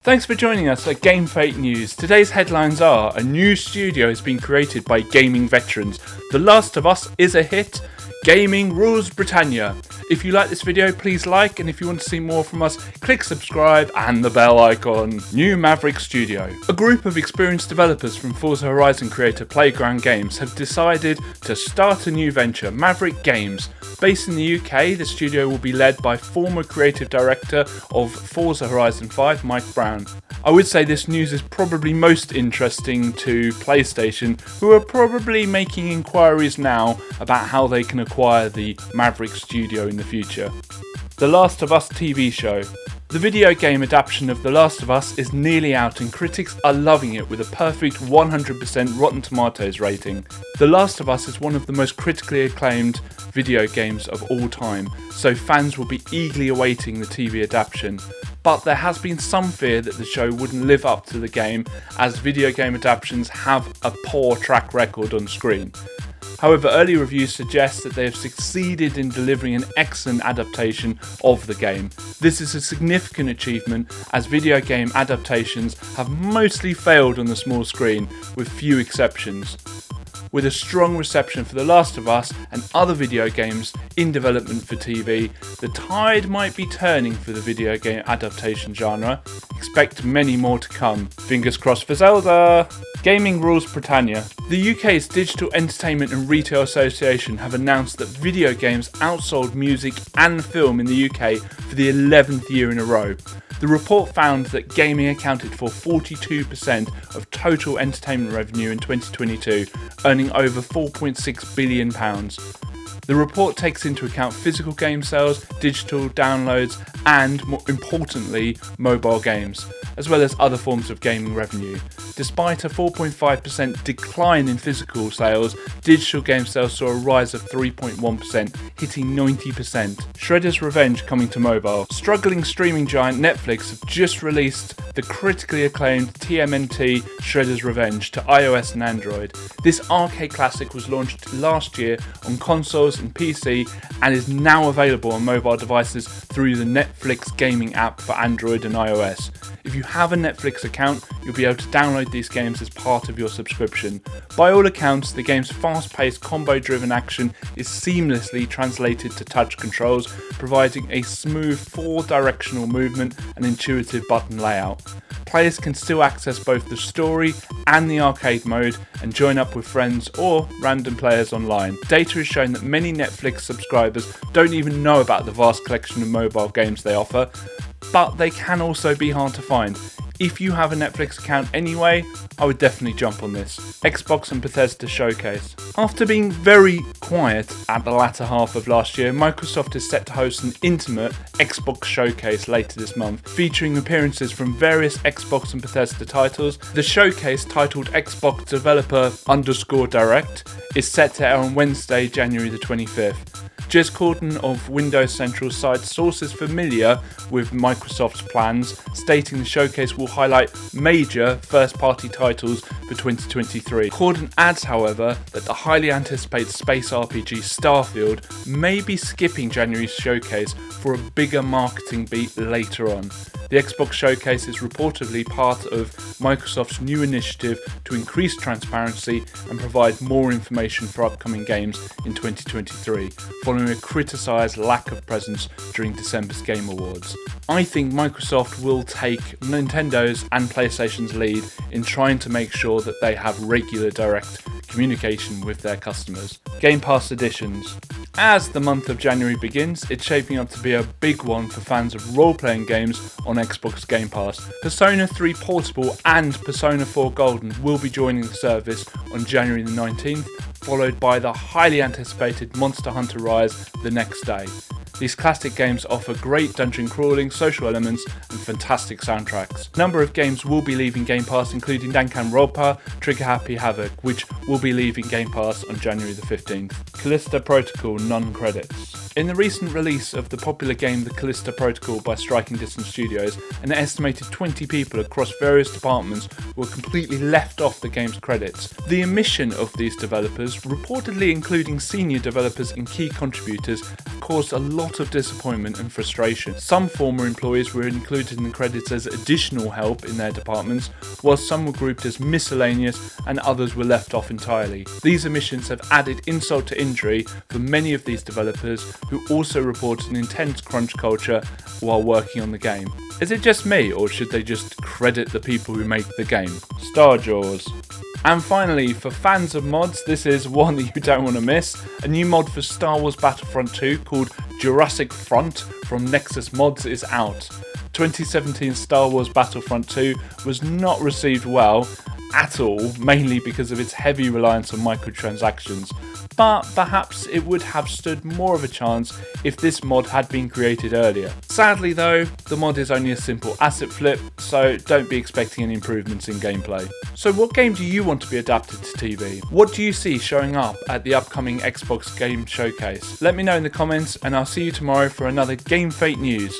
Thanks for joining us at GameF8 News. Today's headlines are: a new studio has been created by gaming veterans, The Last of Us is a hit, gaming rules Britannia. If you like this video, please like, and if you want to see more from us, click subscribe and the bell icon. New Maverick Studio. A group of experienced developers from Forza Horizon creator Playground Games have decided to start a new venture, Maverick Games. Based in the UK, the studio will be led by former creative director of Forza Horizon 5, Mike Brown. I would say this news is probably most interesting to PlayStation, who are probably making inquiries now about how they can acquire the Maverick Studio in the future. The Last of Us TV show. The video game adaptation of The Last of Us is nearly out and critics are loving it with a perfect 100% Rotten Tomatoes rating. The Last of Us is one of the most critically acclaimed video games of all time, so fans will be eagerly awaiting the TV adaptation. But there has been some fear that the show wouldn't live up to the game, as video game adaptations have a poor track record on screen. However, early reviews suggest that they have succeeded in delivering an excellent adaptation of the game. This is a significant achievement, as video game adaptations have mostly failed on the small screen, with few exceptions. With a strong reception for The Last of Us and other video games in development for TV, the tide might be turning for the video game adaptation genre. Expect many more to come. Fingers crossed for Zelda! Gaming rules Britannia. The UK's Digital Entertainment and Retail Association have announced that video games outsold music and film in the UK for the 11th year in a row. The report found that gaming accounted for 42% of total entertainment revenue in 2022, earning over £4.6 billion. The report takes into account physical game sales, digital downloads, and, more importantly, mobile games, as well as other forms of gaming revenue. Despite a 4.5% decline in physical sales, digital game sales saw a rise of 3.1%, hitting 90%. Shredder's Revenge coming to mobile. Struggling streaming giant Netflix have just released the critically acclaimed TMNT Shredder's Revenge to iOS and Android. This arcade classic was launched last year on consoles and PC and is now available on mobile devices through the Netflix gaming app for Android and iOS. If you have a Netflix account, you'll be able to download these games as part of your subscription. By all accounts, the game's fast-paced, combo-driven action is seamlessly translated to touch controls, providing a smooth four-directional movement and intuitive button layout. Players can still access both the story and the arcade mode and join up with friends or random players online. Data has shown that many Netflix subscribers don't even know about the vast collection of mobile games they offer, but they can also be hard to find. If you have a Netflix account anyway, I would definitely jump on this. Xbox and Bethesda showcase. After being very quiet at the latter half of last year, Microsoft is set to host an intimate Xbox showcase later this month, featuring appearances from various Xbox and Bethesda titles. The showcase, titled Xbox Developer _Direct, is set to air on Wednesday, January the 25th. Jez Corden of Windows Central cites sources familiar with Microsoft's plans, stating the showcase will highlight major first-party titles for 2023. Corden adds, however, that the highly anticipated space RPG Starfield may be skipping January's showcase for a bigger marketing beat later on. The Xbox showcase is reportedly part of Microsoft's new initiative to increase transparency and provide more information for upcoming games in 2023, following a criticised lack of presence during December's Game Awards. I think Microsoft will take Nintendo's and PlayStation's lead in trying to make sure that they have regular direct communication with their customers. Game Pass editions. As the month of January begins, it's shaping up to be a big one for fans of role-playing games on Xbox Game Pass. Persona 3 Portable and Persona 4 Golden will be joining the service on January the 19th, followed by the highly anticipated Monster Hunter Rise the next day. These classic games offer great dungeon crawling, social elements, and fantastic soundtracks. A number of games will be leaving Game Pass, including Danganronpa, Trigger Happy Havoc, which will be leaving Game Pass on January the 15th. Callisto Protocol non-credits. In the recent release of the popular game The Callisto Protocol by Striking Distance Studios, an estimated 20 people across various departments were completely left off the game's credits. The omission of these developers, reportedly including senior developers and key contributors, caused a lot of disappointment and frustration. Some former employees were included in the credits as additional help in their departments, while some were grouped as miscellaneous and others were left off entirely. These omissions have added insult to injury for many of these developers, who also reported an intense crunch culture while working on the game. Is it just me, or should they just credit the people who make the game? Star Jaws. And finally, for fans of mods, this is one that you don't want to miss. A new mod for Star Wars Battlefront 2 called Jurassic Front from Nexus Mods is out. 2017 Star Wars Battlefront 2 was not received well at all, mainly because of its heavy reliance on microtransactions. But perhaps it would have stood more of a chance if this mod had been created earlier. Sadly though, the mod is only a simple asset flip, so don't be expecting any improvements in gameplay. So what game do you want to be adapted to TV? What do you see showing up at the upcoming Xbox Game Showcase? Let me know in the comments, and I'll see you tomorrow for another GameF8 news.